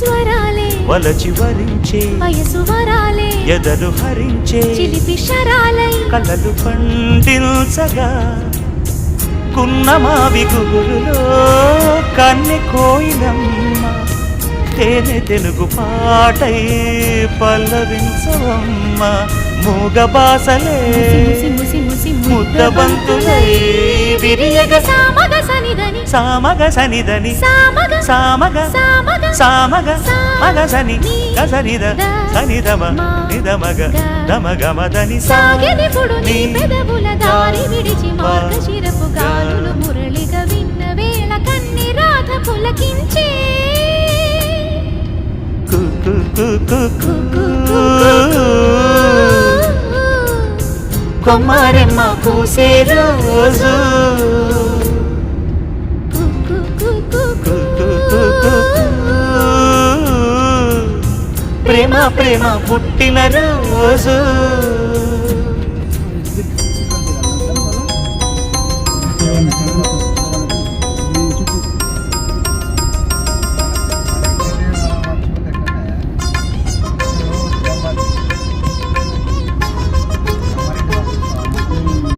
స్వరాలే వలచి వరించే వయసు వరాలే ఎదలు హరించే చిలిపి శరాలై కలలు పండించగా కున్నమావి గుగురులో కన్నె కోయిలమ్మ తేనె తెలుగు పాటై పల్లవించవమ్మ మూగ బాసలే ముద్దబంతులై విరియగ సామగ సనిదని సామగ సనిదని సామగ సామగ సామగ సామగ మగ సని గసనిద సనిదమ నిదమగ దమగమదని సాగెనిపుడు నీ పెదవుల దారి విడిచి మార్గశిరపు గాలులు మురళిగా విన్న వేళ కన్ని రాధ పులకించే కొమ్మారెమ్మ పూసే రోజు ప్రేమ ప్రేమ పుట్టిన రోజు